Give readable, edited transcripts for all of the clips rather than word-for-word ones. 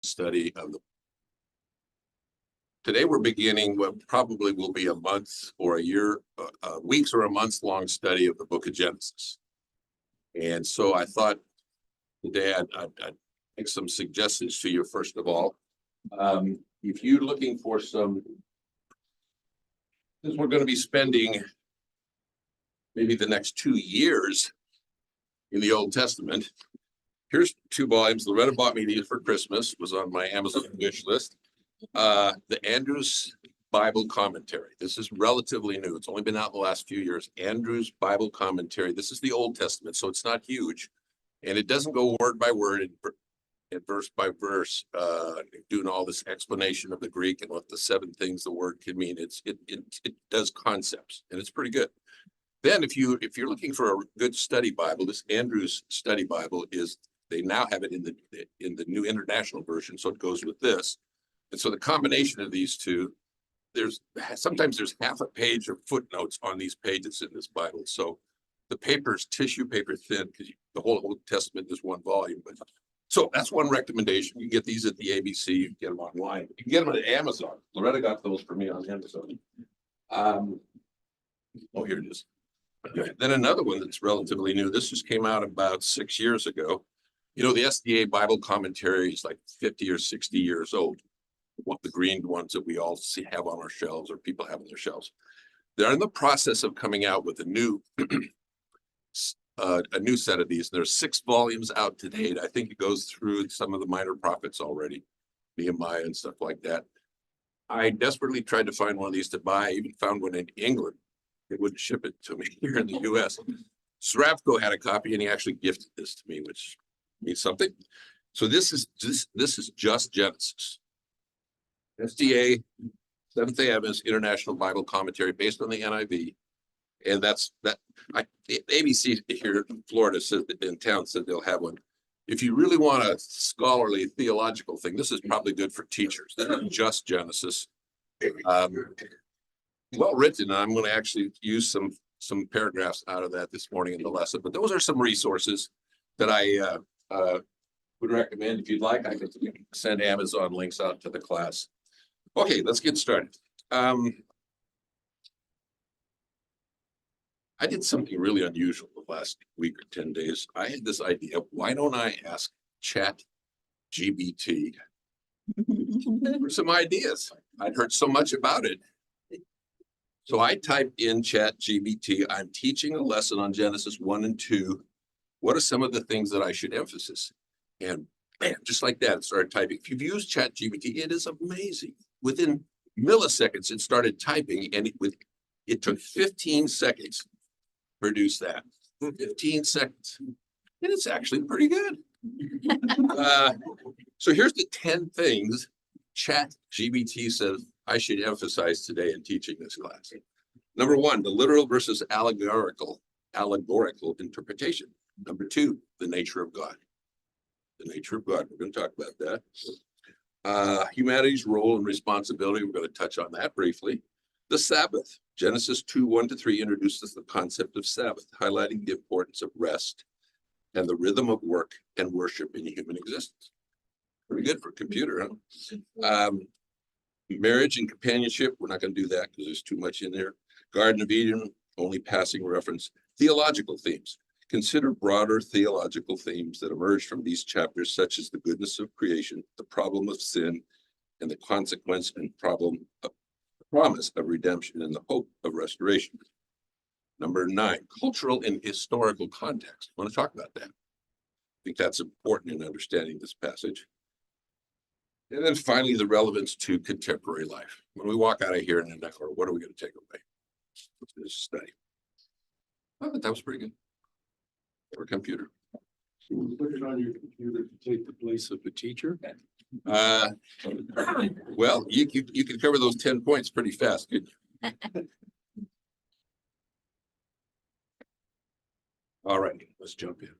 study of the. Today we're beginning what probably will be a month or a year, weeks or a month long study of the book of Genesis. And so I thought today I'd make some suggestions to you. First of all, if you're looking for some, since we're going to be spending maybe the next 2 years in the Old Testament, here's 2 volumes. Loretta bought me these for Christmas, was on my Amazon wish list. The Andrews Bible Commentary. This is relatively new. It's only been out the last few years. Andrews Bible Commentary. This is the Old Testament, so it's not huge. And it doesn't go word by word and verse by verse, doing all this explanation of the Greek and what the 7 things the word can mean. It does concepts, and it's pretty good. Then if you're looking for a good study Bible, this Andrews Study Bible they now have it in the New International Version, so it goes with this. And so the combination of these two, sometimes there's half a page of footnotes on these pages in this Bible. So the paper is tissue paper thin because the whole Old Testament is 1 volume. But so that's one recommendation. You can get these at the ABC. You can get them online. You can get them at Amazon. Loretta got those for me on Amazon. Here it is. Then another one that's relatively new. This just came out about 6 years ago. You know, the SDA Bible Commentary is like 50 or 60 years old. The green ones that we all have on our shelves or people have on their shelves. They're in the process of coming out with a new set of these. There's 6 volumes out to date. I think it goes through some of the minor prophets already, Nehemiah and stuff like that. I desperately tried to find one of these to buy. I even found one in England. They wouldn't ship it to me here in the US. Sravko had a copy and he actually gifted this to me, which means something. So this is just Genesis. SDA, Seventh-day Adventist International Bible Commentary based on the NIV. And the ABC here in Florida in town said they'll have one. If you really want a scholarly theological thing, this is probably good for teachers. This is just Genesis. Well written. I'm going to actually use some paragraphs out of that this morning in the lesson. But those are some resources that I would recommend. If you'd like, I can send Amazon links out to the class. Okay, let's get started. I did something really unusual the last week or 10 days. I had this idea, why don't I ask ChatGPT for some ideas? I'd heard so much about it. So I typed in ChatGPT, I'm teaching a lesson on Genesis 1 and 2. What are some of the things that I should emphasize? And man, just like that, it started typing. If you've used ChatGPT, it is amazing. Within milliseconds, it started typing, and it took 15 seconds to produce that. 15 seconds. And it's actually pretty good. So here's the 10 things ChatGPT says I should emphasize today in teaching this class. Number 1, the literal versus allegorical interpretation. Number 2, the nature of God. The nature of God. We're going to talk about that. Humanity's role and responsibility. We're going to touch on that briefly. The Sabbath. Genesis 2:1-3 introduces the concept of Sabbath, highlighting the importance of rest and the rhythm of work and worship in human existence. Pretty good for a computer, huh? Marriage and companionship. We're not going to do that because there's too much in there. Garden of Eden, only passing reference. Theological themes. Consider broader theological themes that emerge from these chapters, such as the goodness of creation, the problem of sin, and the consequence and promise of redemption and the hope of restoration. Number 9, cultural and historical context. I want to talk about that. I think that's important in understanding this passage. And then finally, the relevance to contemporary life. When we walk out of here in an hour, what are we going to take away from this study? I thought that was pretty good. Or computer. Put it on your computer to take the place of the teacher. Well, you can cover those 10 points pretty fast, couldn't you? All right, let's jump in. A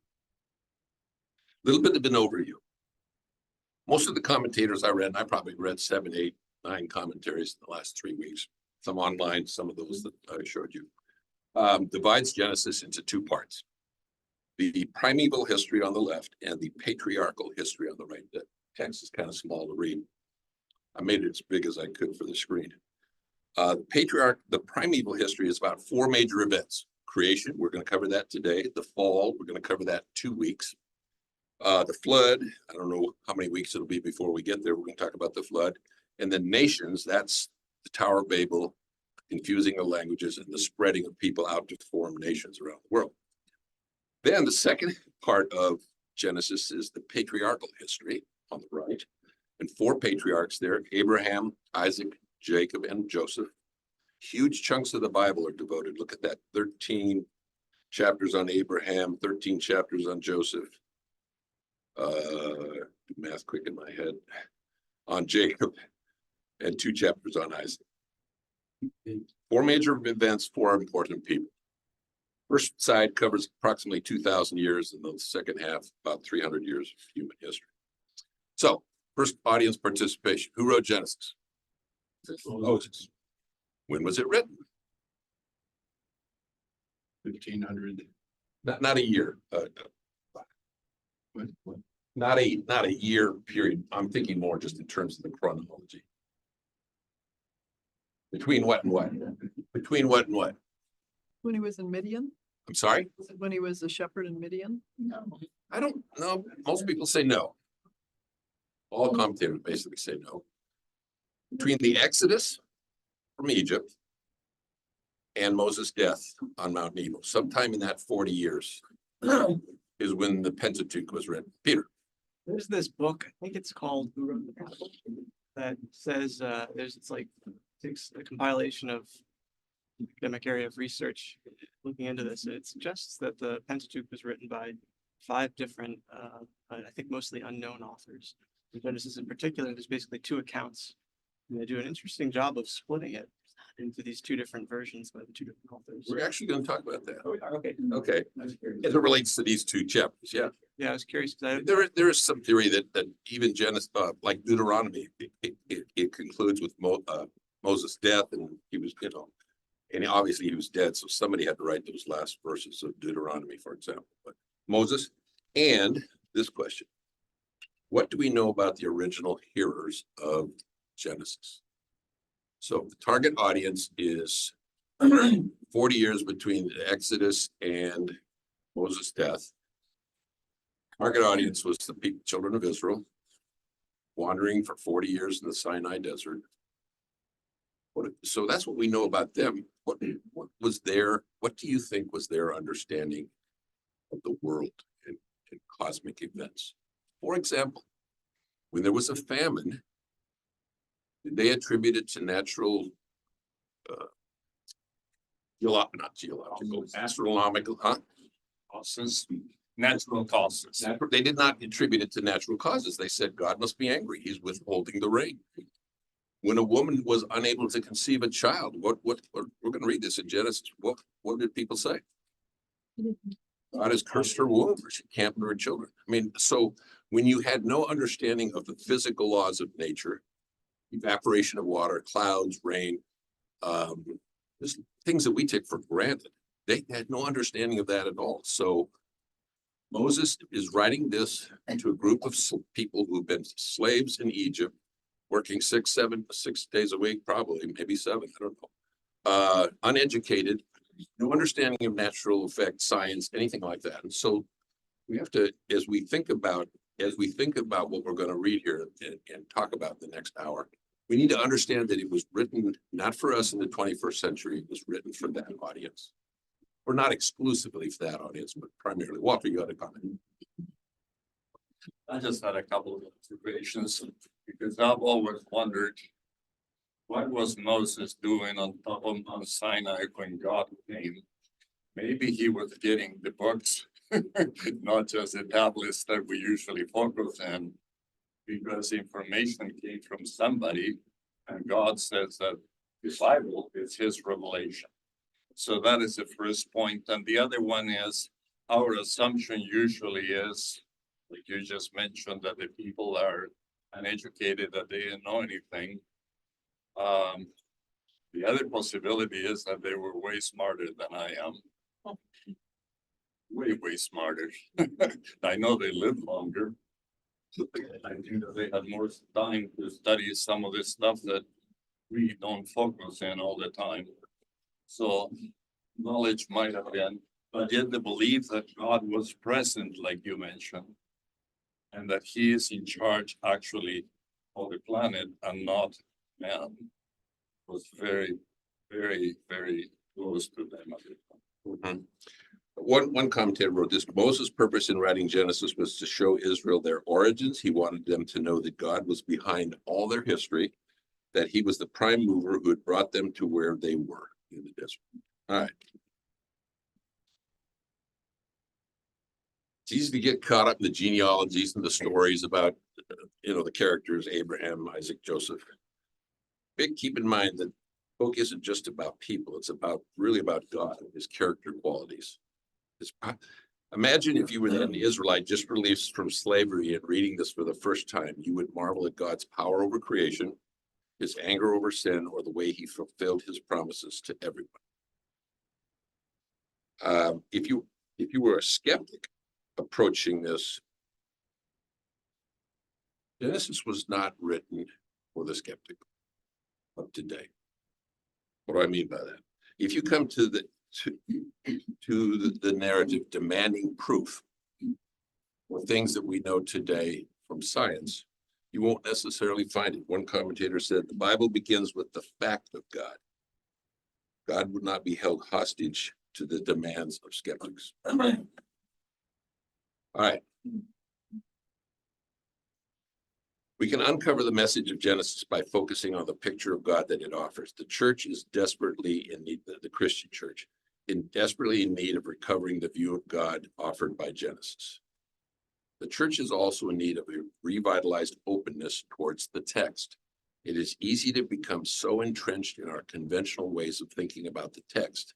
little bit of an overview. Most of the commentators I read, and I probably read 7, 8, 9 commentaries in the last 3 weeks. Some online, some of those that I showed you. Divides Genesis into 2 parts. The primeval history on the left and the patriarchal history on the right. text is kind of small to read. I made it as big as I could for the screen. The primeval history is about 4 major events. Creation, we're going to cover that today. The fall, we're going to cover that 2 weeks. The flood, I don't know how many weeks it'll be before we get there. We're going to talk about the flood. And then nations, that's the Tower of Babel, confusing the languages and the spreading of people out to form nations around the world. Then the second part of Genesis is the patriarchal history on the right. And 4 patriarchs there, Abraham, Isaac, Jacob, and Joseph. Huge chunks of the Bible are devoted. Look at that, 13 chapters on Abraham, 13 chapters on Joseph. Math quick in my head. On Jacob, and 2 chapters on Isaac. 4 major events, 4 important people. First side covers approximately 2,000 years, and the second half, about 300 years of human history. So, first audience participation. Who wrote Genesis? Moses. When was it written? 1500. Not a year. Not a year period. I'm thinking more just in terms of the chronology. Between what and what? Between what and what? When he was in Midian? I'm sorry? Was it when he was a shepherd in Midian? No. I don't know. Most people say no. All commentators basically say no. Between the Exodus from Egypt and Moses' death on Mount Nebo, sometime in that 40 years is when the Pentateuch was written. Peter. There's this book, I think it's called Who Wrote the Bible, that says it's a compilation of academic area of research looking into this. It suggests that the Pentateuch was written by 5 different, I think mostly unknown authors. In Genesis in particular, there's basically 2 accounts. And they do an interesting job of splitting it into these 2 different versions by the 2 different authors. We're actually going to talk about that. Oh, okay. Okay. As it relates to these 2 chapters, yeah. Yeah, I was curious because There is some theory that even Genesis, like Deuteronomy, it concludes with Moses' death, and he was, and obviously he was dead, so somebody had to write those last verses of Deuteronomy, for example. But Moses, and this question: what do we know about the original hearers of Genesis? So the target audience is 40 years between the Exodus and Moses' death. Target audience was the children of Israel, wandering for 40 years in the Sinai desert. So that's what we know about them. What do you think was their understanding of the world and cosmic events? For example, when there was a famine, did they attribute it to natural, astronomical, Causes, natural causes. They did not attribute it to natural causes. They said God must be angry. He's withholding the rain. When a woman was unable to conceive a child, we're going to read this in Genesis. What did people say? God has cursed her womb, or she can't bear children. I mean, so when you had no understanding of the physical laws of nature, evaporation of water, clouds, rain, just things that we take for granted, they had no understanding of that at all. So Moses is writing this to a group of people who've been slaves in Egypt, working 6 days a week, probably, maybe 7, I don't know. Uneducated, no understanding of natural effects, science, anything like that. And so we have to, as we think about what we're going to read here and talk about in the next hour, we need to understand that it was written not for us in the 21st century, it was written for that audience. Or not exclusively for that audience, but primarily. Walter, you had a comment. I just had a couple of observations because I've always wondered what was Moses doing on top of Mount Sinai when God came. Maybe he was getting the books, not just the tablets that we usually focus on, because information came from somebody, and God says that the Bible is his revelation. So that is the first point. And the other one is our assumption usually is, like you just mentioned, that the people are uneducated, that they didn't know anything. The other possibility is that they were way smarter than I am. Way smarter. I know they lived longer. I think that they had more time to study some of this stuff that we don't focus in all the time. So knowledge might have been, but yet the belief that God was present, like you mentioned, and that he is in charge actually of the planet and not man, was very, very, very close to them. Mhm. One commentator wrote this: Moses' purpose in writing Genesis was to show Israel their origins. He wanted them to know that God was behind all their history, that he was the prime mover who had brought them to where they were in the desert. All right. It's easy to get caught up in the genealogies and the stories about, the characters, Abraham, Isaac, Joseph. Keep in mind that the book isn't just about people. It's really about God and his character qualities. Imagine if you were an Israelite just released from slavery and reading this for the first time, you would marvel at God's power over creation, his anger over sin, or the way he fulfilled his promises to everyone. If you were a skeptic approaching this, Genesis was not written for the skeptic of today. What do I mean by that? If you come to the narrative demanding proof for things that we know today from science, you won't necessarily find it. One commentator said the Bible begins with the fact of God. God would not be held hostage to the demands of skeptics. All right. We can uncover the message of Genesis by focusing on the picture of God that it offers. The church is desperately in need, the Christian church, desperately in need of recovering the view of God offered by Genesis. The church is also in need of a revitalized openness towards the text. It is easy to become so entrenched in our conventional ways of thinking about the text,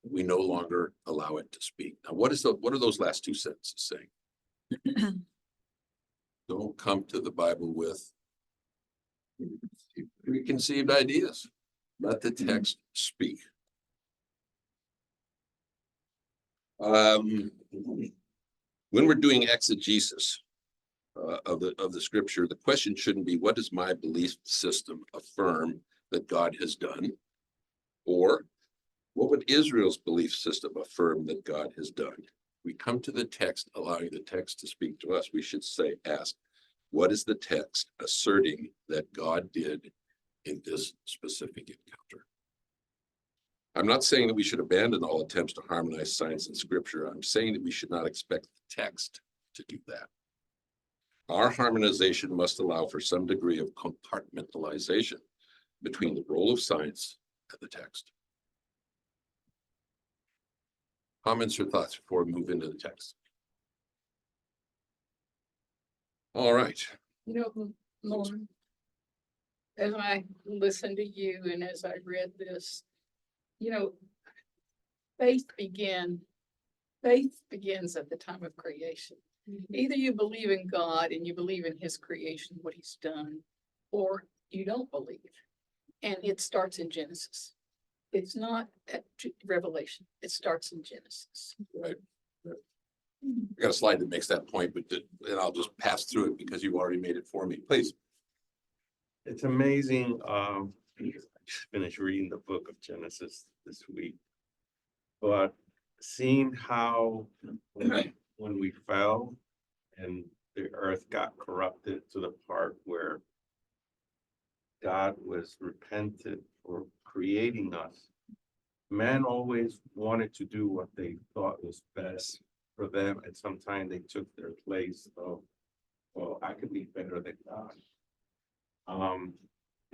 we no longer allow it to speak. Now, what are those last two sentences saying? Don't come to the Bible with preconceived ideas. Let the text speak. When we're doing exegesis of the scripture, the question shouldn't be, what does my belief system affirm that God has done? Or what would Israel's belief system affirm that God has done? We come to the text, allowing the text to speak to us. We should ask, what is the text asserting that God did in this specific encounter? I'm not saying that we should abandon all attempts to harmonize science and scripture. I'm saying that we should not expect the text to do that. Our harmonization must allow for some degree of compartmentalization between the role of science and the text. Comments or thoughts before we move into the text? All right. Loran, as I listened to you and as I read this, faith begins at the time of creation. Either you believe in God and you believe in his creation, what he's done, or you don't believe. And it starts in Genesis. It's not at Revelation. It starts in Genesis. Right. I got a slide that makes that point, but and I'll just pass through it because you already made it for me. Please. It's amazing. I just finished reading the book of Genesis this week, but seeing how when we fell and the earth got corrupted to the part where God was repentant for creating us, man always wanted to do what they thought was best for them, and sometimes they took their place of, well, I could be better than God.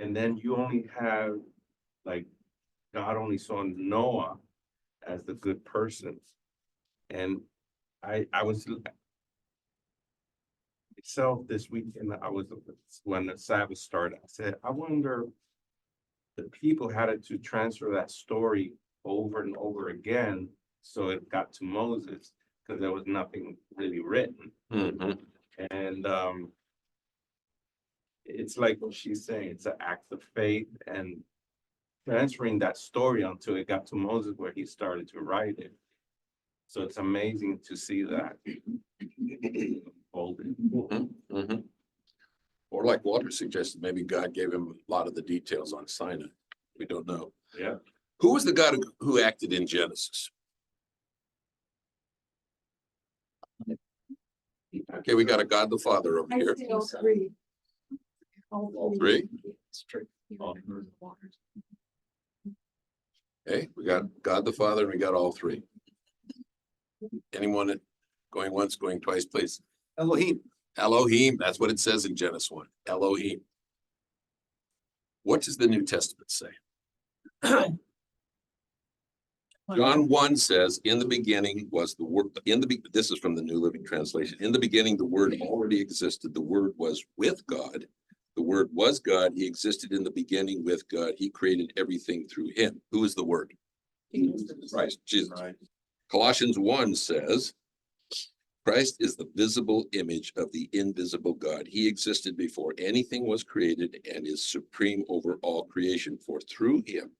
And then you only have, like, God only saw Noah as the good person. And I was myself this weekend, when the Sabbath started, I said, I wonder the people had to transfer that story over and over again. So it got to Moses because there was nothing really written. Mm-hmm. And it's like what she's saying, it's an act of faith and transferring that story until it got to Moses where he started to write it. So it's amazing to see that. unfolding. Mhm. Or like Walter suggested, maybe God gave him a lot of the details on Sinai. We don't know. Yeah. Who was the God who acted in Genesis? Okay, we got a God the Father over here. Three. All three. Okay, we got God the Father and we got all three. Anyone going once, going twice, please? Elohim. Elohim, that's what it says in Genesis 1. Elohim. What does the New Testament say? John 1 says, in the beginning was the word, this is from the New Living Translation. In the beginning, the word already existed. The word was with God. The word was God. He existed in the beginning with God. He created everything through him. Who is the word? Christ, Jesus. Right. Colossians 1 says, Christ is the visible image of the invisible God. He existed before anything was created and is supreme over all creation. For through him,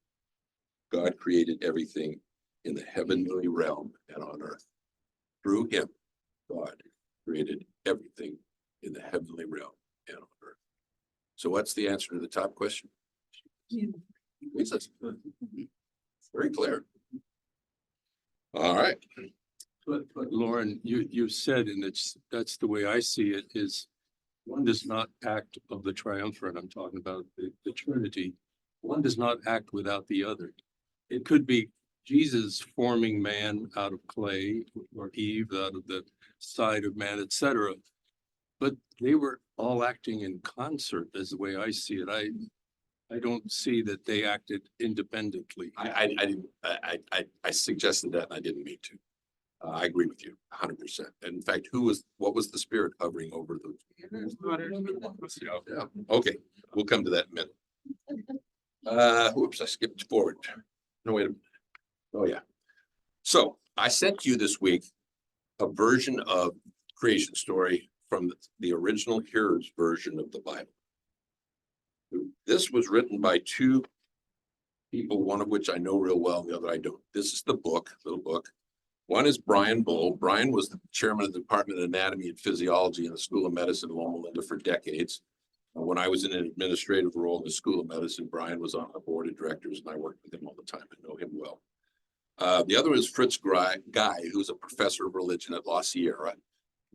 God created everything in the heavenly realm and on earth. Through him, God created everything in the heavenly realm and on earth. So what's the answer to the top question? Jesus. Very clear. All right. But Lauren, you said, and that's the way I see it, is one does not act of the triumvirate. I'm talking about the Trinity. One does not act without the other. It could be Jesus forming man out of clay, or Eve out of the side of man, etc. But they were all acting in concert, as the way I see it. I don't see that they acted independently. I suggested that and I didn't mean to. I agree with you 100%. In fact, what was the spirit hovering over the? Yeah. Okay, we'll come to that in a minute. Whoops, I skipped forward. No, wait a minute. Oh, yeah. So I sent you this week a version of creation story from the original hearer's version of the Bible. This was written by two people, one of which I know real well, the other I don't. This is the book, little book. One is Brian Bull. Brian was the chairman of the Department of Anatomy and Physiology in the School of Medicine in Loma Linda for decades. When I was in an administrative role in the School of Medicine, Brian was on the board of directors and I worked with him all the time. I know him well. The other is Fritz Guy, who's a professor of religion at La Sierra.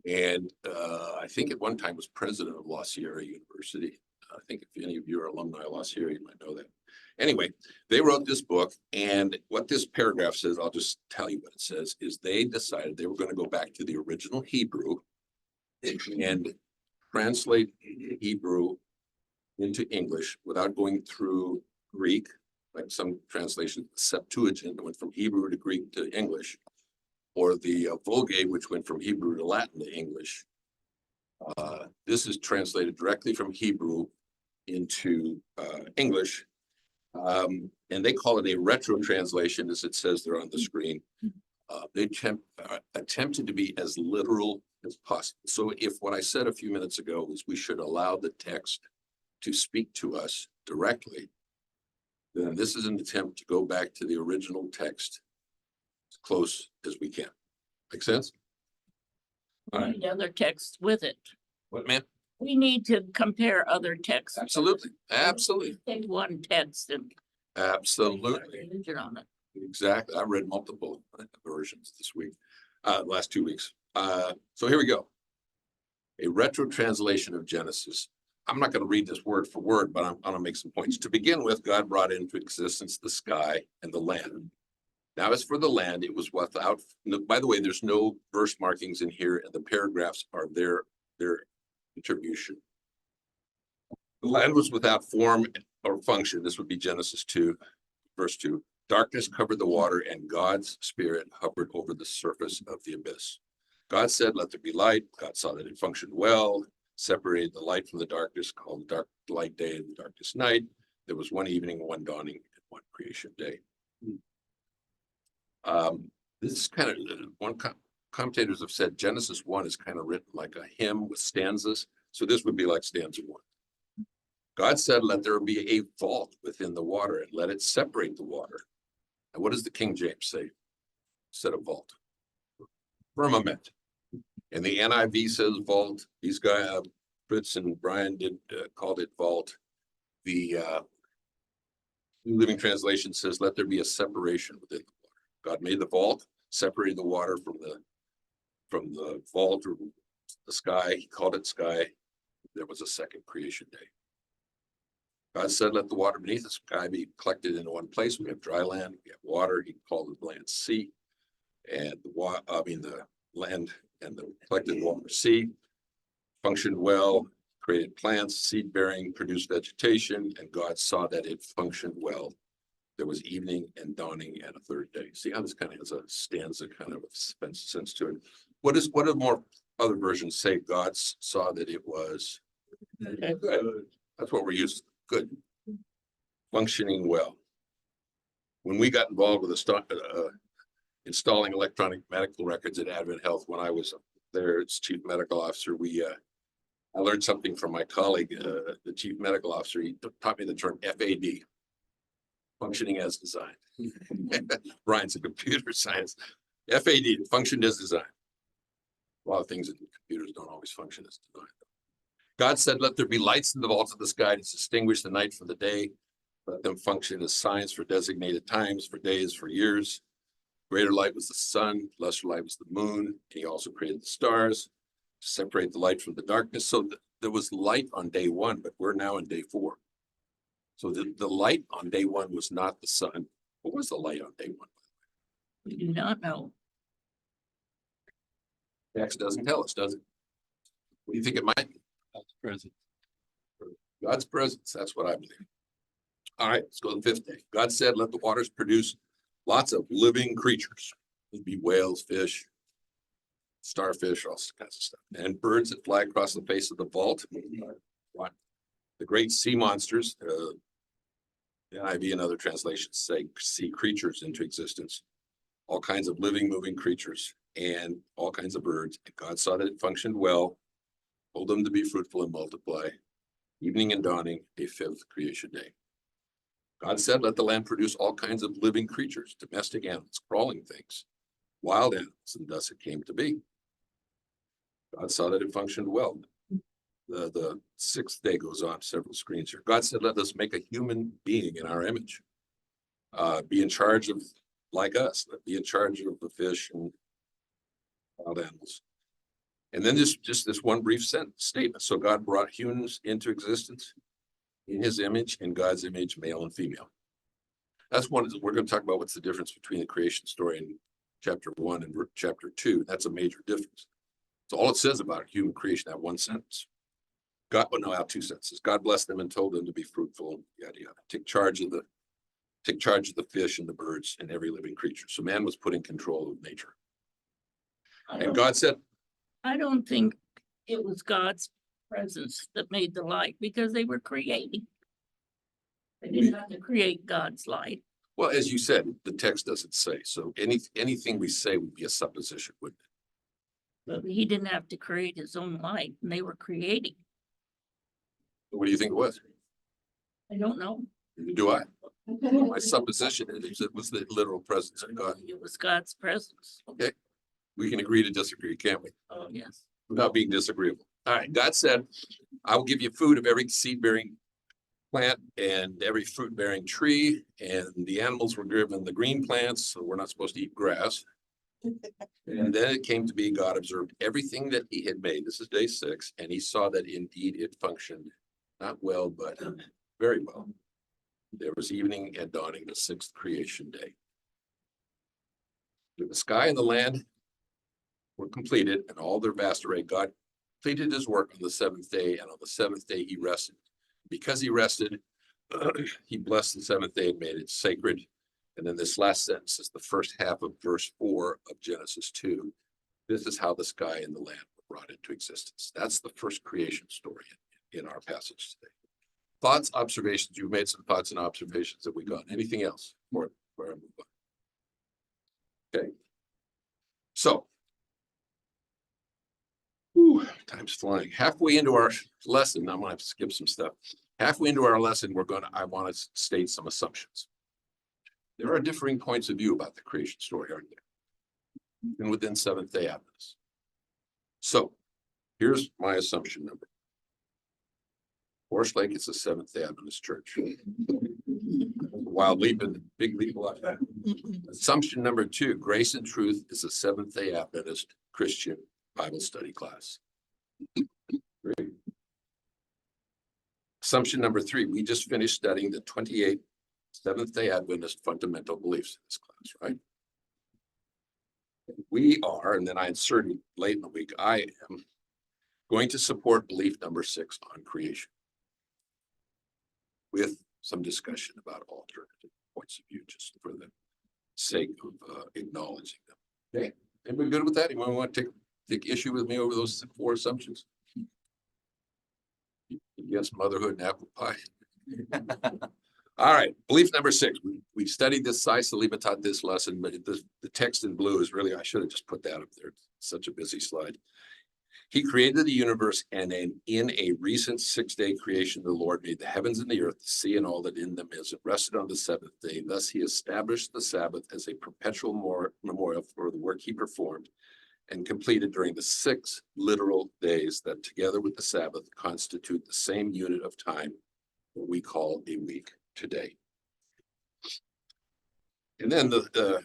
And I think at one time was president of La Sierra University. I think if any of you are alumni of La Sierra, you might know that. Anyway, they wrote this book, and what this paragraph says, I'll just tell you what it says, is they decided they were going to go back to the original Hebrew and translate Hebrew into English without going through Greek, like some translation, Septuagint went from Hebrew to Greek to English, or the Vulgate, which went from Hebrew to Latin to English. This is translated directly from Hebrew into English. And they call it a retro translation, as it says there on the screen. They attempted to be as literal as possible. So if what I said a few minutes ago is we should allow the text to speak to us directly, then this is an attempt to go back to the original text as close as we can. Make sense? All right. And other texts with it. What, man? We need to compare other texts. Absolutely. Absolutely. Take one text and Absolutely. religion on it. Exactly. I read multiple versions this week, last 2 weeks. So here we go. A retro translation of Genesis. I'm not going to read this word for word, but I'm going to make some points. To begin with, God brought into existence the sky and the land. Now, as for the land, it was without, by the way, there's no verse markings in here, and the paragraphs are their attribution. The land was without form or function. This would be Genesis 2, verse 2. Darkness covered the water, and God's spirit hovered over the surface of the abyss. God said, let there be light. God saw that it functioned well, separated the light from the darkness, called the dark light day and the darkness night. There was one evening, one dawning, and one creation day. This is kind of, commentators have said Genesis 1 is kind of written like a hymn with stanzas. So this would be like stanza 1. God said, let there be a vault within the water and let it separate the water. And what does the King James say instead of vault? Firmament. And the NIV says vault. These guys, Fritz and Brian called it vault. The New Living Translation says, let there be a separation within the water. God made the vault, separated the water from the vault or the sky. He called it sky. There was a second creation day. God said, let the water beneath the sky be collected into one place. We have dry land, we have water. He called the land sea. And the land and the collected water sea functioned well, created plants, seed bearing, produced vegetation, and God saw that it functioned well. There was evening and dawning and a third day. See how this kind of has a stanza kind of sense to it. What do more other versions say? God saw that it was good. That's what we're used to. Good. Functioning well. When we got involved with installing electronic medical records at Advent Health, when I was there as chief medical officer, I learned something from my colleague, the chief medical officer. He taught me the term FAD, functioning as designed. Brian's a computer science. FAD, functioned as designed. A lot of things in computers don't always function as designed. God said, let there be lights in the vaults of the sky to distinguish the night from the day. Let them function as signs for designated times, for days, for years. Greater light was the sun, lesser light was the moon. And he also created the stars to separate the light from the darkness. So there was light on day one, but we're now in day 4. So the light on day 1 was not the sun. What was the light on day 1? We do not know. Text doesn't tell us, does it? What do you think it might be? God's presence. God's presence. That's what I believe. All right, let's go to the 5th day. God said, let the waters produce lots of living creatures. There'd be whales, fish, starfish, all kinds of stuff, and birds that fly across the face of the vault. The great sea monsters, the NIV and other translations say sea creatures into existence, all kinds of living, moving creatures, and all kinds of birds. And God saw that it functioned well, told them to be fruitful and multiply. Evening and dawning, a 5th creation day. God said, let the land produce all kinds of living creatures, domestic animals, crawling things, wild animals, and thus it came to be. God saw that it functioned well. The 6th day goes on several screens here. God said, let us make a human being in our image. Be in charge of, like us, be in charge of the fish and wild animals. And then just this one brief statement. So God brought humans into existence in his image, in God's image, male and female. That's one. We're going to talk about what's the difference between the creation story in chapter 1 and chapter 2. That's a major difference. So all it says about human creation, that one sentence. God, well, no, out 2 sentences. God blessed them and told them to be fruitful, yada yada. Take charge of the fish and the birds and every living creature. So man was put in control of nature. And God said, I don't think it was God's presence that made the light because they were creating. They didn't have to create God's light. well, as you said, the text doesn't say. So anything we say would be a supposition, wouldn't it? But he didn't have to create his own light, and they were creating. What do you think it was? I don't know. Do I? My supposition is it was the literal presence of God. It was God's presence. Okay. We can agree to disagree, can't we? Oh, yes. Without being disagreeable. All right. God said, I will give you food of every seed bearing plant and every fruit bearing tree. And the animals were given the green plants. So we're not supposed to eat grass. And then it came to be, God observed everything that he had made. This is day 6. And he saw that indeed it functioned not well, but very well. There was evening and dawning, the 6th creation day. The sky and the land were completed and all their vast array. God completed his work on the 7th day, and on the 7th day he rested. Because he rested, he blessed the 7th day and made it sacred. And then this last sentence is the first half of verse 4 of Genesis 2. This is how the sky and the land were brought into existence. That's the first creation story in our passage today. Thoughts, observations. You've made some thoughts and observations that we got. Anything else before I move on? Okay. So, time's flying. Halfway into our lesson, I'm gonna have to skip some stuff. Halfway into our lesson, I want to state some assumptions. There are differing points of view about the creation story, aren't there? Even within Seventh-day Adventists. So here's my assumption number. Forest Lake is a Seventh-day Adventist church. Wild leap and big leap like that. Assumption number 2, Grace and Truth is a Seventh-day Adventist Christian Bible study class. Great. Assumption number 3, we just finished studying the 28 Seventh-day Adventist fundamental beliefs in this class, right? We are, and then I inserted late in the week, I am going to support belief number 6 on creation, with some discussion about alternative points of view, just for the sake of acknowledging them. Okay, everybody good with that? Anyone want to take issue with me over those 4 assumptions? Yes, motherhood and apple pie. All right, belief number 6. We studied this size taught this lesson, but the text in blue is really, I should have just put that up there. It's such a busy slide. He created the universe, and in a recent 6-day creation, the Lord made the heavens and the earth, the sea, and all that in them is, and rested on the 7th day. Thus he established the Sabbath as a perpetual memorial for the work he performed and completed during the 6 literal days that, together with the Sabbath, constitute the same unit of time that we call a week today. And then the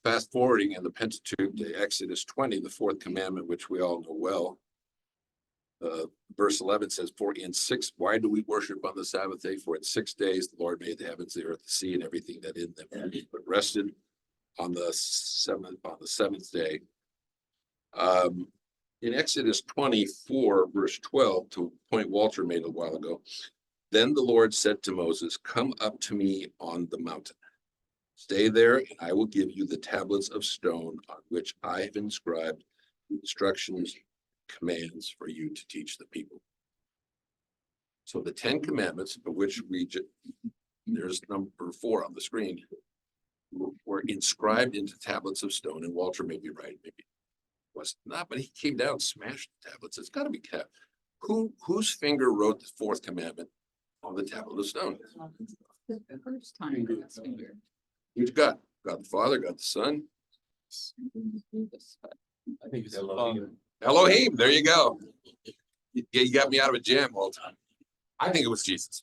fast forwarding in the Pentateuch to Exodus 20, the 4th commandment, which we all know well. Verse 11 says, why do we worship on the Sabbath day? For in 6 days the Lord made the heavens, the earth, the sea, and everything that in them is, but rested on the seventh day. In Exodus 24, verse 12, to a point Walter made a while ago, then the Lord said to Moses, come up to me on the mountain. Stay there, and I will give you the tablets of stone on which I have inscribed instructions, commands for you to teach the people. So the 10 commandments, of which there's number 4 on the screen, were inscribed into tablets of stone. And Walter may be right, maybe was not, but he came down, smashed the tablets. It's got to be kept. Whose finger wrote the 4th commandment on the tablet of stone? The first time. God's finger. Who's God? God the Father, God the Son. I think it's Elohim, there you go. You got me out of a jam all the time. I think it was Jesus.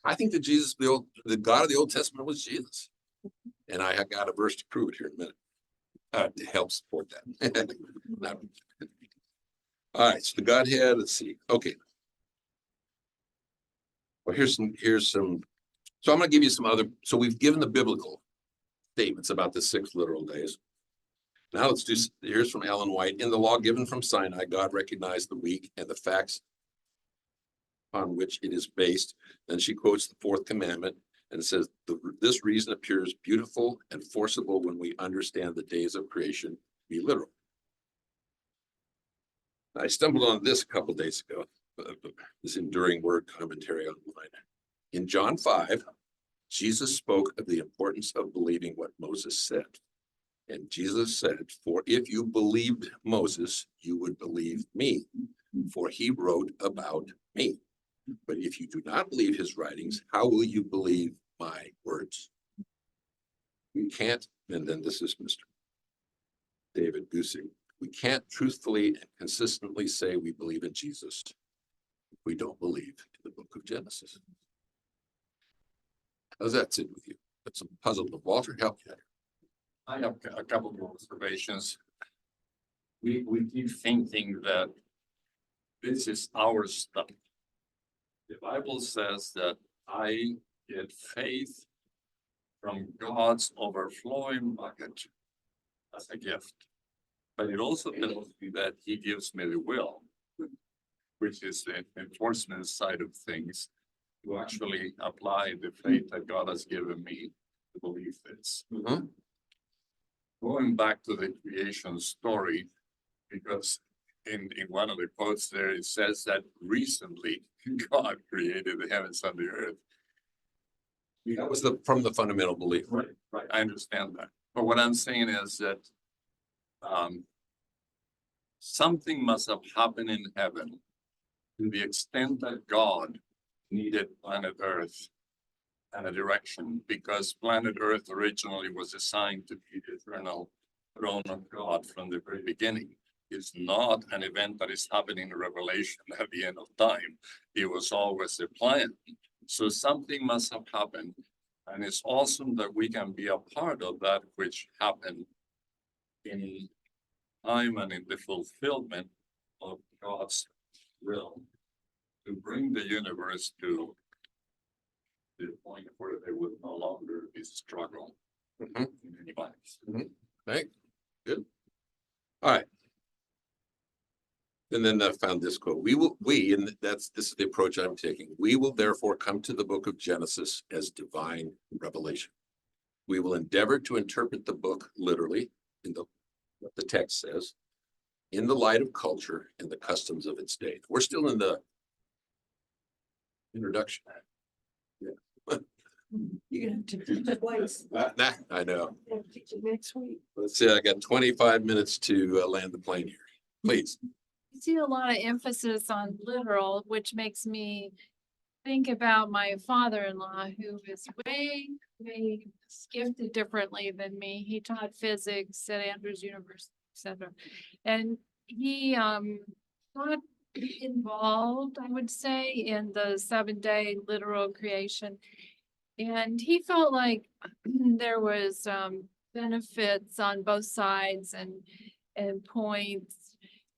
I think that Jesus, the God of the Old Testament, was Jesus. And I have got a verse to prove it here in a minute. To help support that. All right, so the Godhead, let's see. Okay. Well, here's some. So I'm going to give you some other. So we've given the biblical statements about the 6 literal days. Now let's do, here's from Ellen White. In the law given from Sinai, God recognized the week and the facts on which it is based. Then she quotes the 4th commandment and says, this reason appears beautiful and forcible when we understand the days of creation to be literal. I stumbled on this a couple days ago, this enduring word commentary online. In John 5, Jesus spoke of the importance of believing what Moses said. And Jesus said, for if you believed Moses, you would believe me, for he wrote about me. But if you do not believe his writings, how will you believe my words? We can't, and then this is Mr. David Busey. We can't truthfully and consistently say we believe in Jesus if we don't believe in the book of Genesis. How's that sit with you? That's a puzzle. Walter, help you. I have a couple of observations. We keep thinking that this is our stuff. The Bible says that I get faith from God's overflowing bucket as a gift. But it also tells me that he gives me the will, which is the enforcement side of things, to actually apply the faith that God has given me to believe this. Mm-hmm. Going back to the creation story, because in one of the quotes there, it says that recently God created the heavens and the earth. That was from the fundamental belief. Right. I understand that. But what I'm saying is that something must have happened in heaven to the extent that God needed planet Earth and a direction, because planet Earth originally was assigned to be the eternal throne of God from the very beginning. is not an event that is happening in Revelation at the end of time. It was always a plan. So something must have happened. And it's awesome that we can be a part of that which happened in time and in the fulfillment of God's will to bring the universe to the point where they would no longer be struggle Mhm. in any lives. Right, good. All right. And then I found this quote, and this is the approach I'm taking. We will therefore come to the book of Genesis as divine revelation. We will endeavor to interpret the book literally in what the text says, in the light of culture and the customs of its day. We're still in the introduction. Yeah. You're gonna have to teach it twice. I know. Teach it next week. Let's see, I got 25 minutes to land the plane here. Please. I see a lot of emphasis on literal, which makes me think about my father-in-law who is way gifted differently than me. He taught physics at Andrews University, etc. And he got involved, I would say, in the 7-day literal creation. And he felt like there was benefits on both sides and points.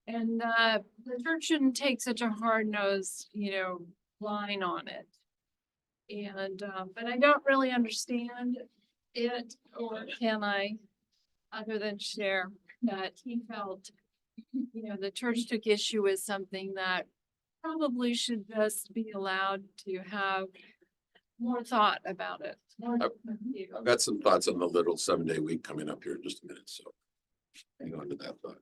And the church shouldn't take such a hard-nosed, line on it. And but I don't really understand it, or can I, other than share that he felt, the church took issue with something that probably should just be allowed to have more thought about it. I've got some thoughts on the little 7-day week coming up here in just a minute, so hang on to that thought.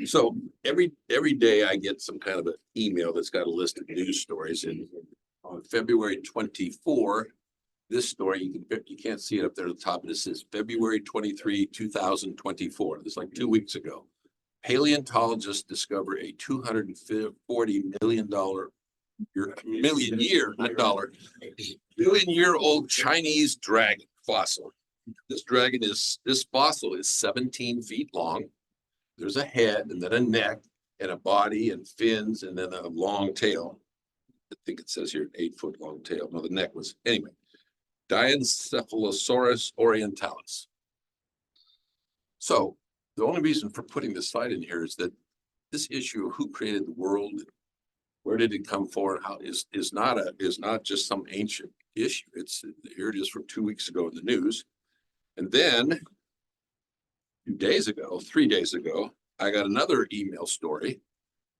So every day I get some kind of an email that's got a list of news stories, and on February 24, this story, you can't see it up there at the top, but it says February 23, 2024. This is like 2 weeks ago. Paleontologists discover a $240 million billion-year-old Chinese dragon fossil. This fossil is 17 feet long. There's a head and then a neck and a body and fins and then a long tail. I think it says here an 8-foot long tail. No, the neck was, anyway. Diencephalosaurus orientalis. So the only reason for putting this slide in here is that this issue of who created the world, where did it come from, how is not just some ancient issue. Here it is from 2 weeks ago in the news. And then 3 days ago, I got another email story.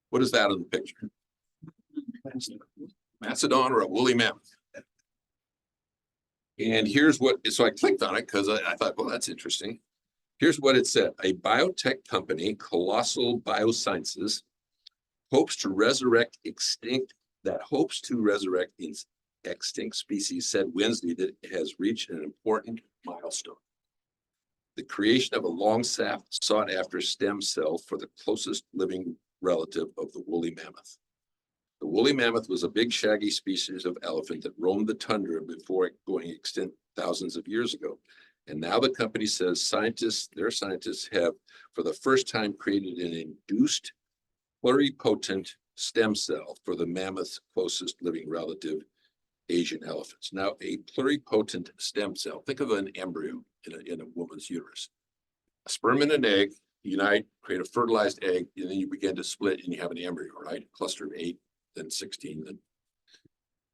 What is that in the picture? Mastodon or a woolly mammoth. And here's what, so I clicked on it because I thought, well, that's interesting. Here's what it said. A biotech company, Colossal Biosciences, hopes to resurrect extinct species, said Wednesday that it has reached an important milestone. The creation of a long sought after stem cell for the closest living relative of the woolly mammoth. The woolly mammoth was a big shaggy species of elephant that roamed the tundra before going extinct thousands of years ago. And now the company says their scientists have for the first time created an induced pluripotent stem cell for the mammoth's closest living relative, Asian elephants. Now, a pluripotent stem cell, think of an embryo in a woman's uterus. A sperm and an egg unite, create a fertilized egg, and then you begin to split and you have an embryo, right? A cluster of 8, then 16. Then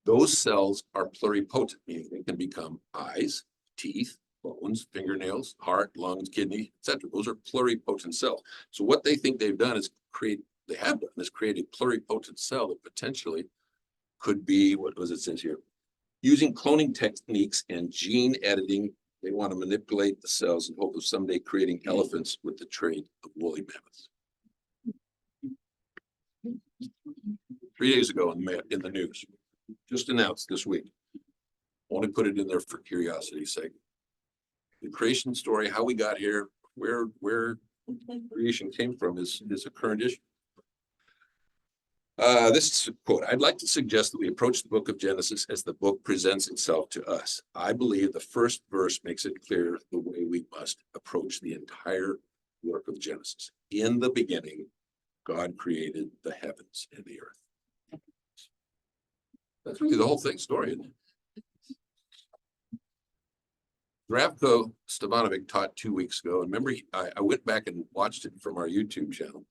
those cells are pluripotent, meaning they can become eyes, teeth, bones, fingernails, heart, lungs, kidney, etc. Those are pluripotent cells. So what they think they've done is create a pluripotent cell that potentially could be, what was it says here? Using cloning techniques and gene editing, they want to manipulate the cells in hope of someday creating elephants with the trait of woolly mammoths. 3 days ago in the news, just announced this week. Only put it in there for curiosity's sake. The creation story, how we got here, where creation came from is a current issue. This is a quote. I'd like to suggest that we approach the book of Genesis as the book presents itself to us. I believe the first verse makes it clear the way we must approach the entire work of Genesis. In the beginning, God created the heavens and the earth. That's really the whole thing story, isn't it? Zdravko Stevanovic taught 2 weeks ago, and remember, I went back and watched it from our YouTube channel,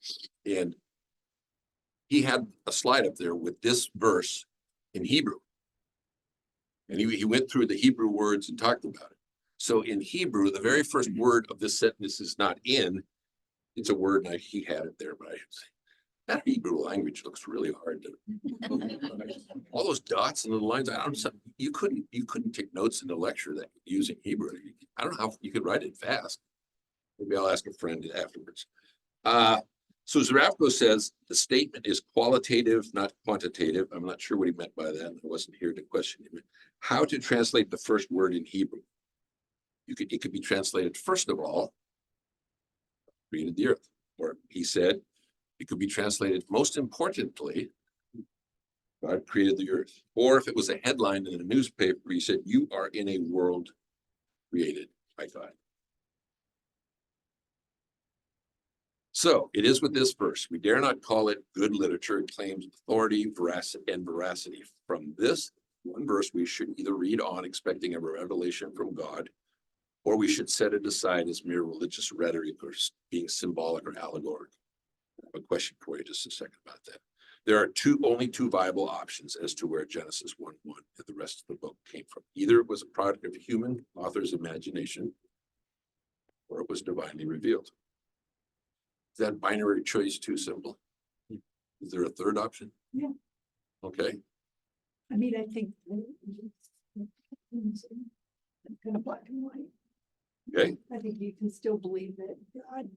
and he had a slide up there with this verse in Hebrew. And he went through the Hebrew words and talked about it. So in Hebrew, the very first word of this sentence is not in, it's a word, and he had it there, but I that Hebrew language looks really hard to. All those dots and little lines, I don't, you couldn't take notes in the lecture that using Hebrew. I don't know how you could write it fast. Maybe I'll ask a friend afterwards. So Zdravko says the statement is qualitative, not quantitative. I'm not sure what he meant by that. I wasn't here to question him. How to translate the first word in Hebrew? It could be translated, first of all, created the earth. Or he said, it could be translated, most importantly, God created the earth. Or if it was a headline in a newspaper, he said, you are in a world created by God. So it is with this verse. We dare not call it good literature. It claims authority, veracity. From this one verse, we should either read on expecting a revelation from God, or we should set it aside as mere religious rhetoric or being symbolic or allegorical. I have a question for you just a second about that. There are only two viable options as to where Genesis 1:1 and the rest of the book came from. Either it was a product of human author's imagination, or it was divinely revealed. Is that binary choice too simple? Is there a third option? Yeah. Okay. I mean, I think. Kind of black and white. Okay. I think you can still believe that God,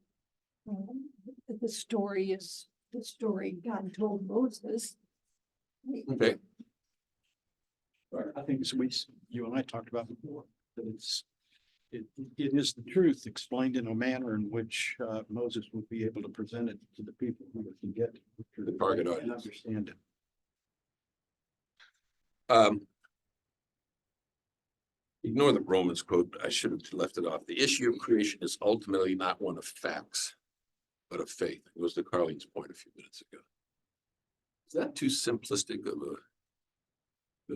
that the story is the story God told Moses. Okay. I think as you and I talked about before, that it is the truth explained in a manner in which Moses would be able to present it to the people who can get The target and audience. understand it. Ignore the Romans quote, but I should have left it off. The issue of creation is ultimately not one of facts, but of faith. It was to Carlene's point a few minutes ago. Is that too simplistic of a?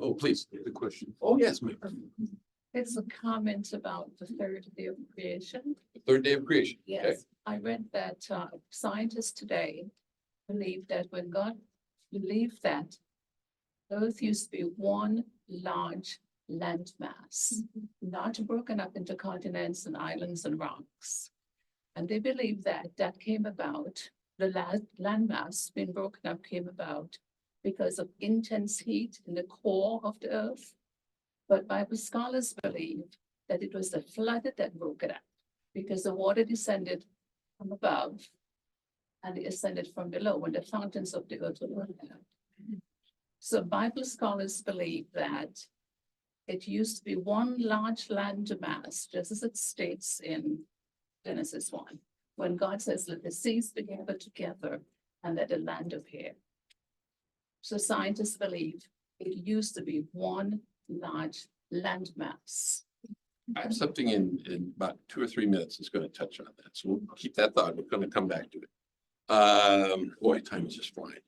Oh, please, the question. Oh, yes, ma'am. It's a comment about the third day of creation. The third day of creation. Okay. Yes, I read that scientists today believe that when God believed that Earth used to be one large landmass, not broken up into continents and islands and rocks. And they believe that that came about, the landmass being broken up came about because of intense heat in the core of the earth. But Bible scholars believe that it was the flood that broke it up because the water descended from above and it ascended from below when the fountains of the earth were broken up. So Bible scholars believe that it used to be one large land mass, just as it states in Genesis 1, when God says, let the seas be gathered together and let the land appear. So scientists believe it used to be one large land mass. I have something in about 2 or 3 minutes that's going to touch on that. So we'll keep that thought. We're going to come back to it. Boy, time is just flying.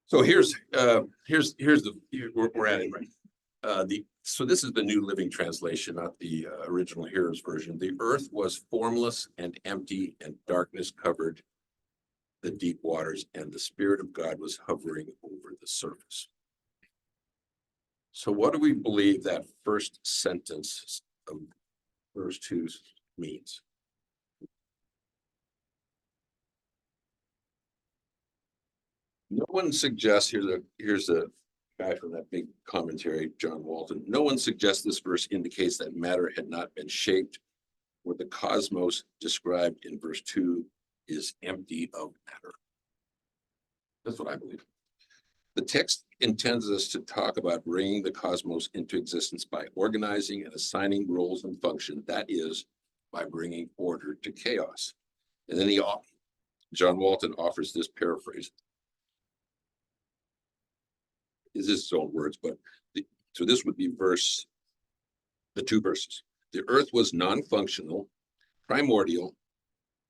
So here's we're at it right. So this is the New Living Translation, not the original Hearer's Version. The earth was formless and empty, and darkness covered the deep waters, and the Spirit of God was hovering over the surface. So what do we believe that first sentence of verse 2 means? No one suggests, here's a guy from that big commentary, John Walton. No one suggests this verse indicates that matter had not been shaped, or the cosmos described in verse 2 is empty of matter. That's what I believe. The text intends us to talk about bringing the cosmos into existence by organizing and assigning roles and functions, that is, by bringing order to chaos. And then John Walton offers this paraphrase. Is his own words, but so this would be the 2 verses. The earth was non-functional, primordial,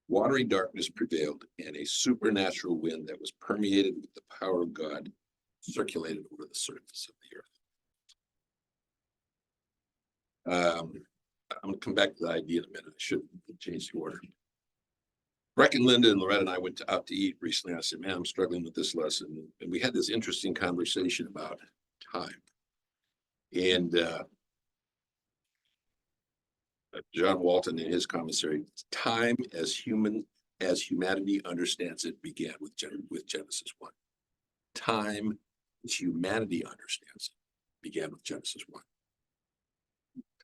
Watery darkness prevailed, and a supernatural wind that was permeated with the power of God circulated over the surface of the earth. I'm gonna come back to the idea in a minute. I should change the order. Breck and Linda and Loretta and I went out to eat recently. I said, man, I'm struggling with this lesson. And we had this interesting conversation about time. And John Walton in his commissary, time as humanity understands it began with Genesis 1. Time as humanity understands it began with Genesis 1.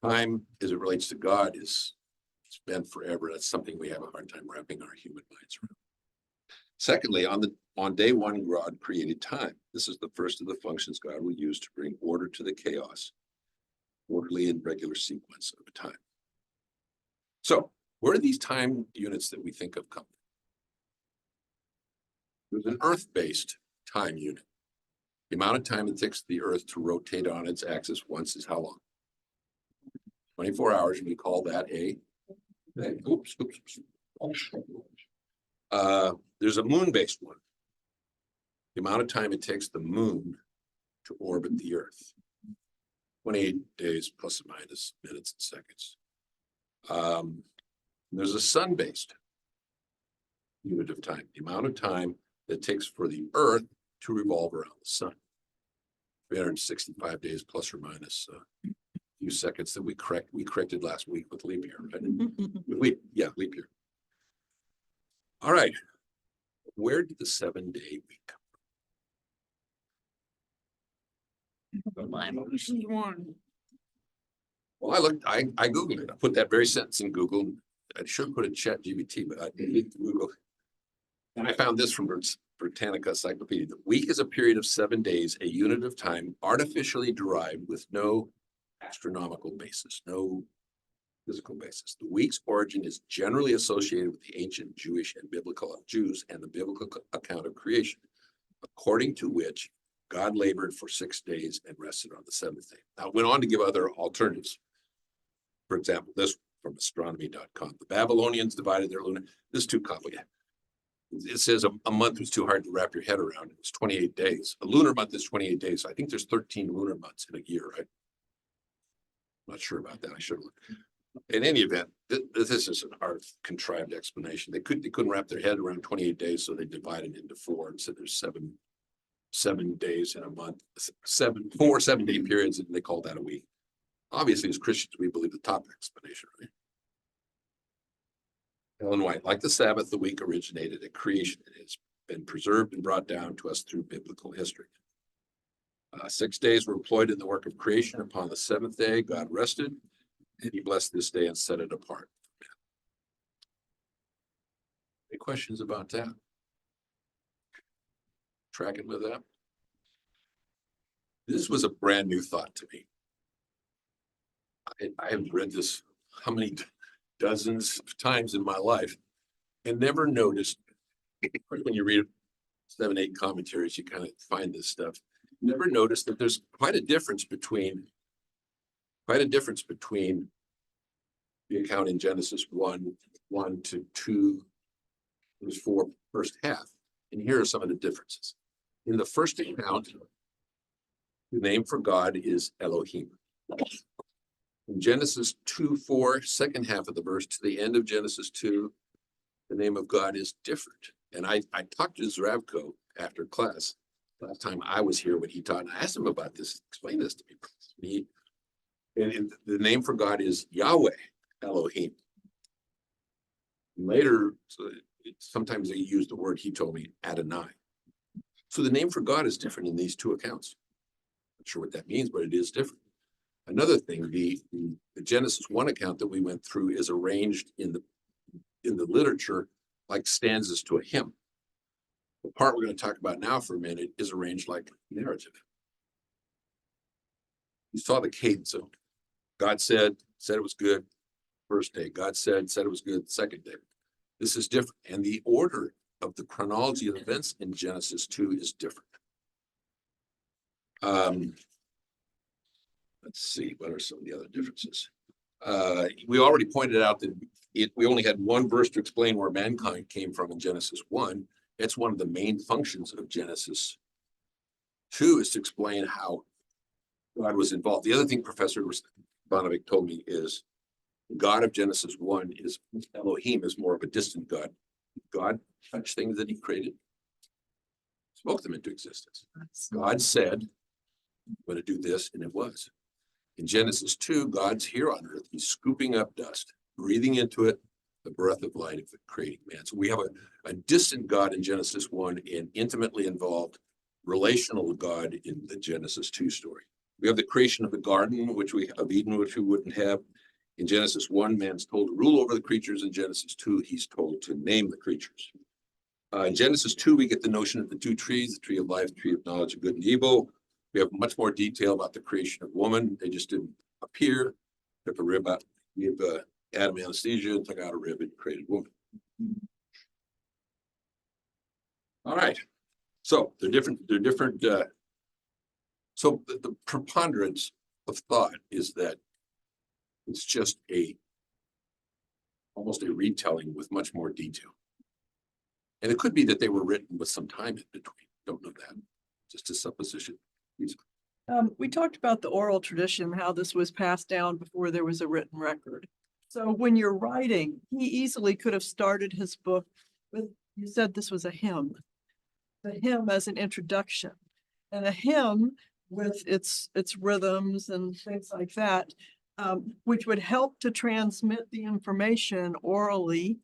Time as it relates to God is it's been forever. That's something we have a hard time wrapping our human minds around. Secondly, on day one, God created time. This is the first of the functions God will use to bring order to the chaos, orderly and regular sequence of time. So where do these time units that we think of come from? There's an Earth-based time unit. The amount of time it takes the Earth to rotate on its axis once is how long? 24 hours, and we call that a day. Oops. There's a moon-based one. The amount of time it takes the moon to orbit the Earth. 28 days plus or minus minutes and seconds. There's a sun-based unit of time, the amount of time that it takes for the Earth to revolve around the sun. 365 days plus or minus a few seconds that we corrected last week with leap year, right? Leap year. All right. Where did the 7-day week come The Bible was one. Well, I Googled it. I put that very sentence in Google. I should have put it in ChatGPT, but I didn't Google. And I found this from Britannica Encyclopedia. The week is a period of 7 days, a unit of time artificially derived with no astronomical basis, no physical basis. The week's origin is generally associated with the ancient Jews and biblical account of creation, according to which God labored for 6 days and rested on the seventh day. Now, it went on to give other alternatives. For example, this from astronomy.com. The Babylonians divided their lunar. This is too complicated. It says a month was too hard to wrap your head around. It was 28 days. A lunar month is 28 days. I think there's 13 lunar months in a year, right? I'm not sure about that. I should have looked. In any event, this is an art contrived explanation. They couldn't wrap their head around 28 days, so they divided into 4 and said there's seven days in a month, 4 7-day periods, and they call that a week. Obviously, as Christians, we believe the top explanation, right? Ellen White, like the Sabbath, the week originated at creation. It has been preserved and brought down to us through biblical history. 6 days were employed in the work of creation. Upon the seventh day, God rested, and he blessed this day and set it apart. Any questions about that? Tracking with that? This was a brand new thought to me. I have read this how many dozens of times in my life and never noticed, when you read 7, 8 commentaries, you kind of find this stuff. Never noticed that there's quite a difference between the account in Genesis 1 to 2, verse 4, first half. And here are some of the differences. In the first account, the name for God is Elohim. In Genesis 2:4, second half of the verse to the end of Genesis 2, the name of God is different. And I talked to Zdravko after class last time I was here when he taught, and I asked him about this. Explain this to me. And the name for God is Yahweh Elohim. Later, sometimes they use the word, he told me, Adonai. So the name for God is different in these 2 accounts. Not sure what that means, but it is different. Another thing, the Genesis 1 account that we went through is arranged in the literature like stanzas to a hymn. The part we're going to talk about now for a minute is arranged like narrative. You saw the cadence of God said it was good, first day. God said it was good, second day. This is different. And the order of the chronology of events in Genesis 2 is different. Let's see, what are some of the other differences? We already pointed out that we only had one verse to explain where mankind came from in Genesis 1. It's one of the main functions of Genesis 2 is to explain how God was involved. The other thing Professor Bonavik told me is God of Genesis 1 is Elohim is more of a distant God. God touched things that he created, spoke them into existence. God said, I'm going to do this, and it was. In Genesis 2, God's here on earth. He's scooping up dust, breathing into it the breath of life, creating man. So we have a distant God in Genesis 1 and intimately involved relational God in the Genesis 2 story. We have the creation of the garden, of Eden, which we wouldn't have. In Genesis 1, man's told to rule over the creatures. In Genesis 2, he's told to name the creatures. In Genesis 2, we get the notion of the two trees, the tree of life, the tree of knowledge of good and evil. We have much more detail about the creation of woman. They just didn't appear, took a rib out, gave Adam anesthesia, and took out a rib and created woman. All right. So they're different. So the preponderance of thought is that it's just almost a retelling with much more detail. And it could be that they were written with some time in between. Don't know that. Just a supposition. We talked about the oral tradition, how this was passed down before there was a written record. So when you're writing, he easily could have started his book with, you said this was a hymn. The hymn as an introduction, and a hymn with its rhythms and things like that, which would help to transmit the information orally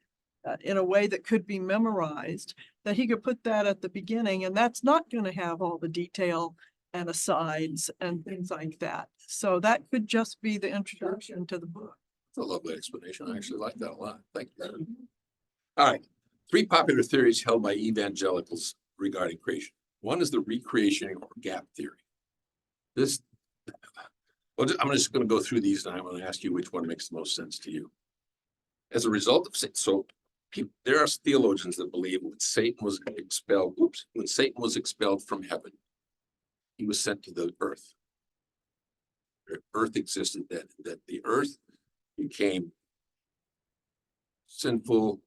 in a way that could be memorized, that he could put that at the beginning, and that's not going to have all the detail and asides and things like that. So that could just be the introduction to the book. It's a lovely explanation. I actually like that a lot. Thank you. All right. 3 popular theories held by evangelicals regarding creation. One is the recreation or gap theory. I'm just going to go through these and I'm going to ask you which one makes the most sense to you. As a result of there are theologians that believe when Satan was expelled from heaven, he was sent to the earth. The earth existed then, that the earth became sinful,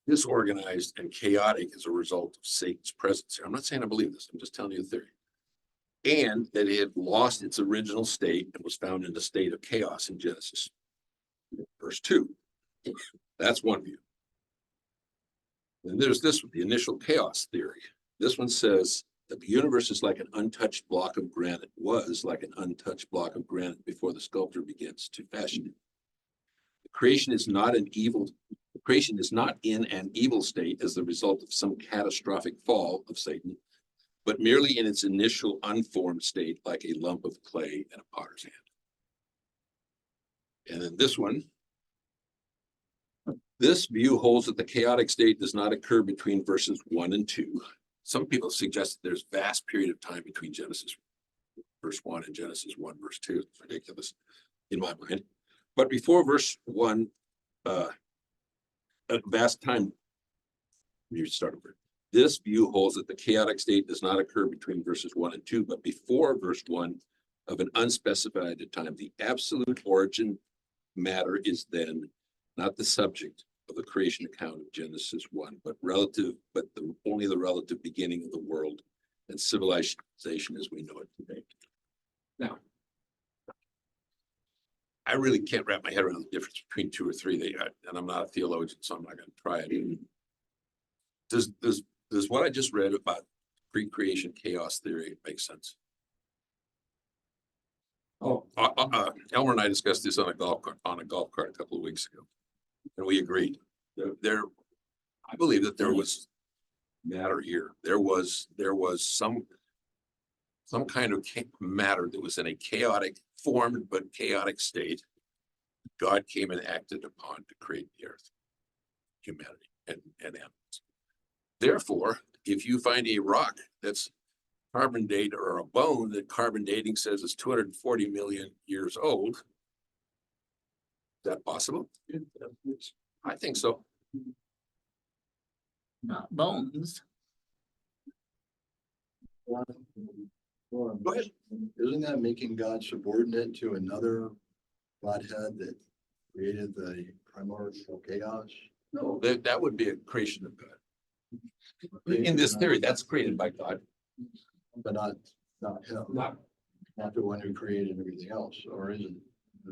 disorganized, and chaotic as a result of Satan's presence. I'm not saying I believe this, I'm just telling you the theory. And that it had lost its original state and was found in a state of chaos in Genesis. Verse 2. That's one view. And there's this one, the initial chaos theory. This one says that the universe is like an untouched block of granite, was like an untouched block of granite before the sculptor begins to fashion it. The creation is not in an evil state as the result of some catastrophic fall of Satan, but merely in its initial unformed state, like a lump of clay in a potter's hand. And then this one, this view holds that the chaotic state does not occur between verses 1 and 2. Some people suggest that there's vast period of time between Genesis verse 1 and Genesis 1 verse 2. It's ridiculous in my mind. But before verse 1, a vast time, you start over. This view holds that the chaotic state does not occur between verses 1 and 2, but before verse 1 of an unspecified time. The absolute origin matter is then not the subject of the creation account of Genesis 1, but only the relative beginning of the world and civilization as we know it today. Now, I really can't wrap my head around the difference between 2 or 3. And I'm not a theologian, so I'm not going to try it. Does what I just read about pre-creation chaos theory make sense? Elmer and I discussed this on a golf cart a couple of weeks ago, and we agreed. I believe that there was matter here. There was some kind of matter that was in a formed but chaotic state. God came and acted upon to create the earth, humanity, and animals. Therefore, if you find a rock that's carbon dated or a bone that carbon dating says is 240 million years old, is that possible? I think so. Not bones. Go ahead. Isn't that making God subordinate to another Godhead that created the primordial chaos. No, that would be a creation of God. In this theory, that's created by God. But not him, not the one who created everything else, or is it? I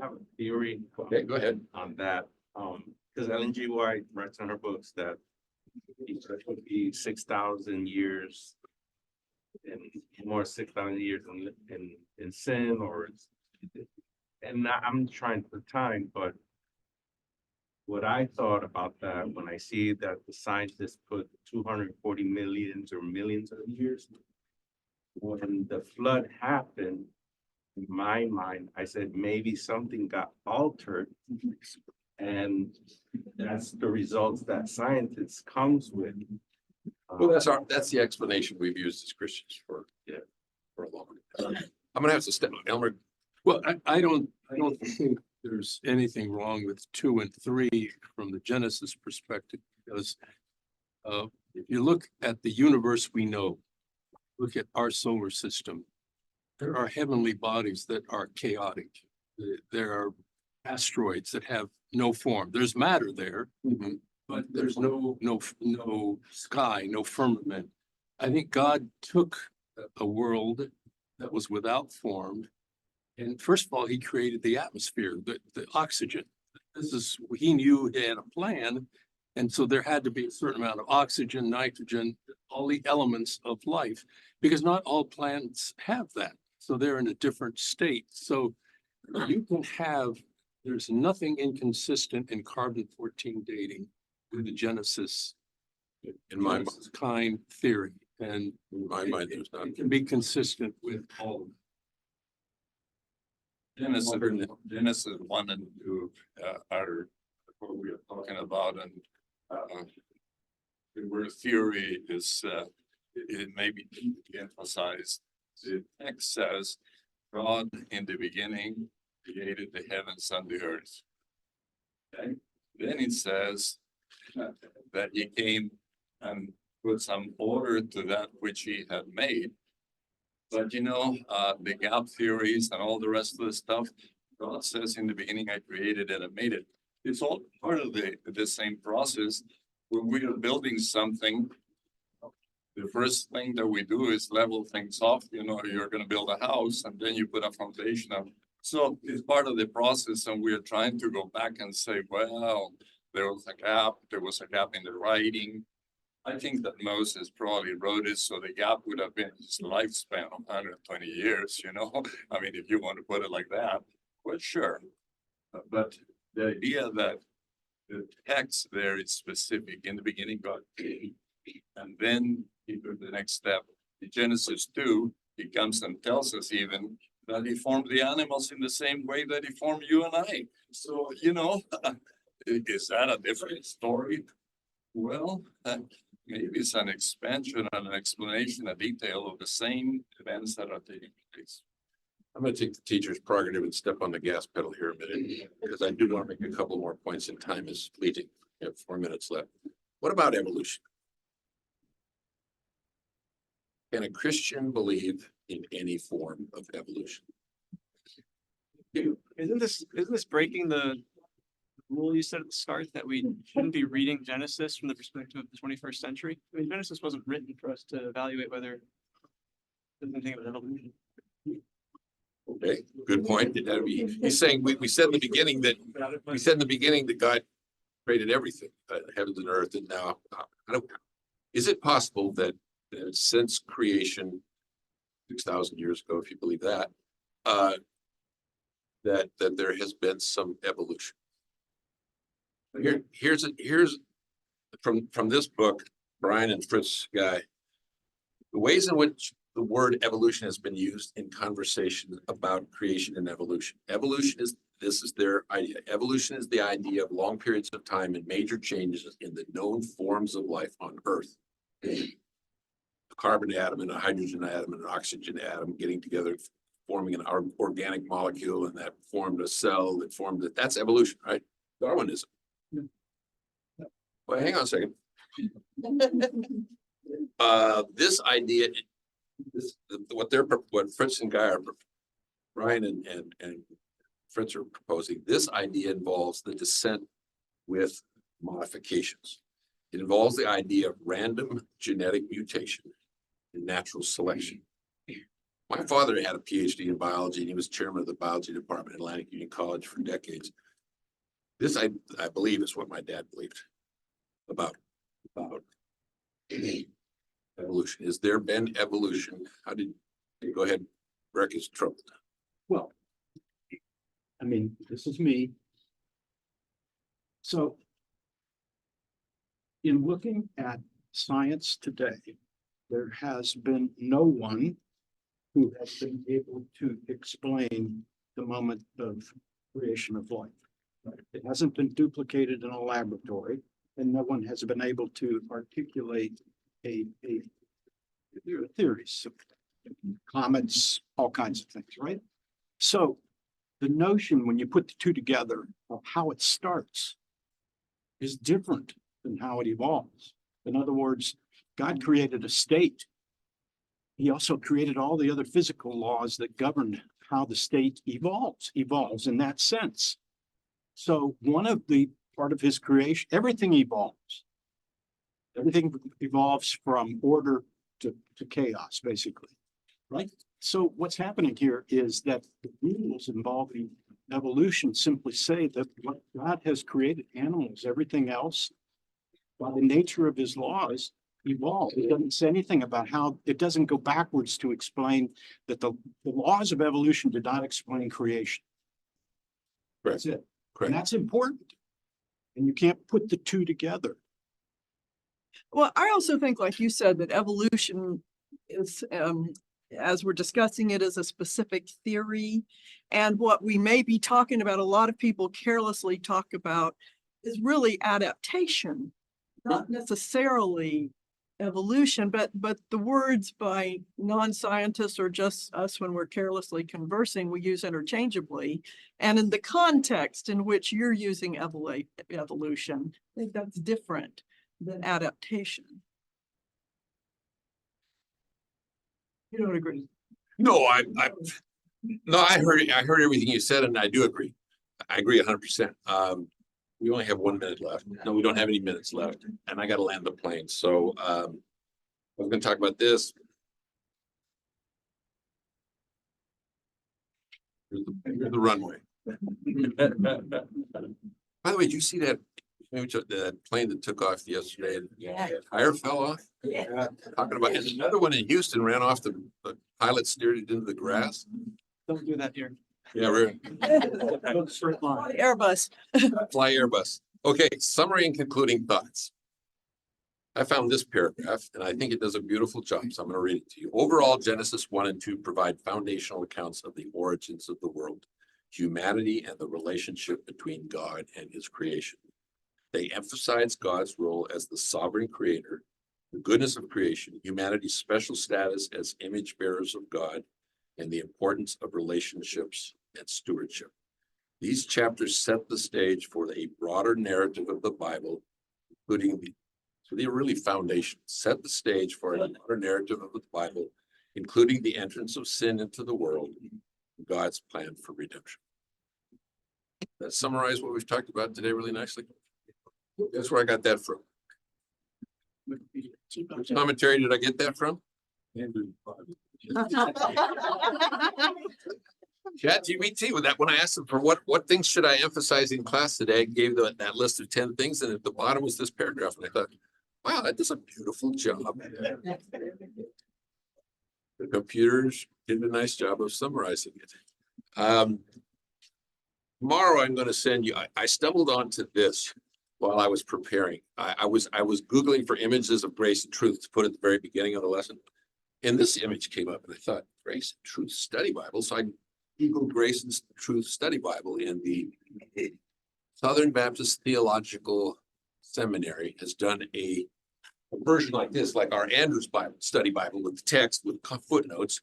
have a theory. Okay, go ahead. On that, because Ellen G. White writes in her books that it would be 6,000 years and more 6,000 years in sin or and I'm trying for time, but what I thought about that when I see that the scientists put 240 millions or millions of years, when the flood happened, in my mind, I said maybe something got altered. And that's the results that scientists comes with. Well, that's the explanation we've used as Christians for a long time. I'm gonna have to step, Elmer. Well, I don't think there's anything wrong with 2 and 3 from the Genesis perspective, because if you look at the universe we know, look at our solar system, there are heavenly bodies that are chaotic. There are asteroids that have no form. There's matter there, but there's no sky, no firmament. I think God took a world that was without form. And first of all, he created the atmosphere, the oxygen. He knew he had a plan. And so there had to be a certain amount of oxygen, nitrogen, all the elements of life, because not all plants have that. So they're in a different state. So you can have, there's nothing inconsistent in carbon-14 dating with the Genesis In my mind, kind theory. And in my mind, there's not. it can be consistent with all of them. Genesis 1 and 2 are what we are talking about, and the word theory is it may be emphasized. The text says, God in the beginning created the heavens and the earth. Okay? Then it says that he came and put some order to that which he had made. But the gap theories and all the rest of the stuff, God says in the beginning, I created it and made it. It's all part of the same process. When we are building something, the first thing that we do is level things off. You're going to build a house and then you put a foundation up. So it's part of the process, and we are trying to go back and say, well, there was a gap in the writing. I think that Moses probably wrote it so the gap would have been his lifespan of 120 years, I mean, if you want to put it like that, well, sure. But the idea that the text there is specific. In the beginning, God created, and then he took the next step. In Genesis 2, he comes and tells us even that he formed the animals in the same way that he formed you and I. So, is that a different story? Well, maybe it's an expansion and an explanation, a detail of the same events that are taking place. I'm gonna take the teacher's prerogative and step on the gas pedal here a minute, because I do want to make a couple more points, and time is fleeting. We have 4 minutes left. What about evolution? Can a Christian believe in any form of evolution? Isn't this breaking the rule you said at the start that we shouldn't be reading Genesis from the perspective of the 21st century? I mean, Genesis wasn't written for us to evaluate whether there's anything about evolution. Okay, good point. He's saying we said in the beginning that God created everything, heavens and earth, and now is it possible that since creation 6,000 years ago, if you believe that, that there has been some evolution? Here's from this book, Brian and Fritz guy, the ways in which the word evolution has been used in conversation about creation and evolution. This is their idea. Evolution is the idea of long periods of time and major changes in the known forms of life on Earth. A carbon atom and a hydrogen atom and an oxygen atom getting together, forming an organic molecule, and that formed a cell that formed it. That's evolution, right? Darwinism. Well, hang on a second. This idea, what Fritz and Guy are, Brian and friends are proposing, this idea involves the descent with modifications. It involves the idea of random genetic mutation and natural selection. My father had a PhD in biology and he was chairman of the biology department at Atlantic Union College for decades. This, I believe, is what my dad believed about evolution. Has there been evolution? How did, go ahead, Rick is troubled. Well, I mean, this is me. So in looking at science today, there has been no one who has been able to explain the moment of creation of life. It hasn't been duplicated in a laboratory, and no one has been able to articulate a theories, comets, all kinds of things, right? So the notion, when you put the two together, of how it starts is different than how it evolves. In other words, God created a state. He also created all the other physical laws that govern how the state evolves in that sense. So one of the part of his creation, everything evolves. Everything evolves from order to chaos, basically, right? So what's happening here is that the rules involving evolution simply say that what God has created, animals, everything else, by the nature of his laws, evolve. It doesn't say anything about how, it doesn't go backwards to explain that the laws of evolution did not explain creation. Correct. That's it. Correct. And that's important. And you can't put the two together. Well, I also think, like you said, that evolution is, as we're discussing it, is a specific theory. And what we may be talking about, a lot of people carelessly talk about, is really adaptation, not necessarily evolution, but the words by non-scientists or just us when we're carelessly conversing, we use interchangeably. And in the context in which you're using evolution, I think that's different than adaptation. You don't agree? No, I heard everything you said and I do agree. I agree 100%. We only have 1 minute left. No, we don't have any minutes left and I got to land the plane. So, I'm going to talk about this. Here's the runway. By the way, did you see that? The plane that took off yesterday, the tire fell off. Yeah. Talking about, and another one in Houston ran off, the pilot steered it into the grass. Don't do that here. Yeah, we're Airbus. fly Airbus. Okay, summary and concluding thoughts. I found this paragraph and I think it does a beautiful job, so I'm going to read it to you. Overall, Genesis 1 and 2 provide foundational accounts of the origins of the world, humanity, and the relationship between God and his creation. They emphasize God's role as the sovereign creator, the goodness of creation, humanity's special status as image bearers of God, and the importance of relationships and stewardship. These chapters set the stage for a broader narrative of the Bible, including so they are really foundations, set the stage for a broader narrative of the Bible, including the entrance of sin into the world, God's plan for redemption. That summarizes what we've talked about today really nicely. That's where I got that from. Which commentary did I get that from? ChatGPT, with that, when I asked them for what things should I emphasize in class today, I gave them that list of 10 things, and at the bottom was this paragraph, and I thought, wow, that does a beautiful job. The computers did a nice job of summarizing it. Tomorrow I'm going to send you, I stumbled onto this while I was preparing. I was Googling for images of grace and truth to put at the very beginning of the lesson. And this image came up and I thought, Grace and Truth Study Bible. So I Googled Grace and Truth Study Bible, and the Southern Baptist Theological Seminary has done a version like this, like our Andrews Bible Study Bible with the text with footnotes.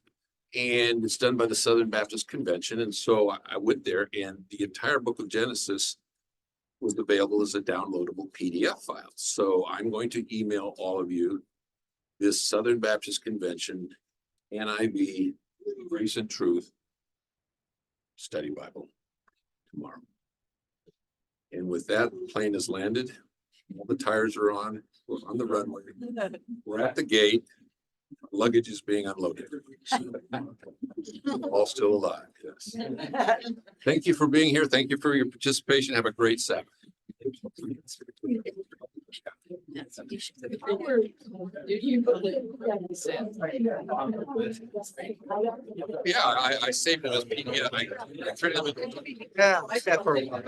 And it's done by the Southern Baptist Convention. And so I went there and the entire book of Genesis was available as a downloadable PDF file. So I'm going to email all of you this Southern Baptist Convention NIV Grace and Truth Study Bible. tomorrow. And with that, the plane has landed. All the tires are on. We're on the runway. We're at the gate. Luggage is being unloaded. All still alive, yes. Thank you for being here. Thank you for your participation. Have a great Sabbath. Did you believe? Yeah, I saved it as PDF. I printed it. Yeah, I like that for a while.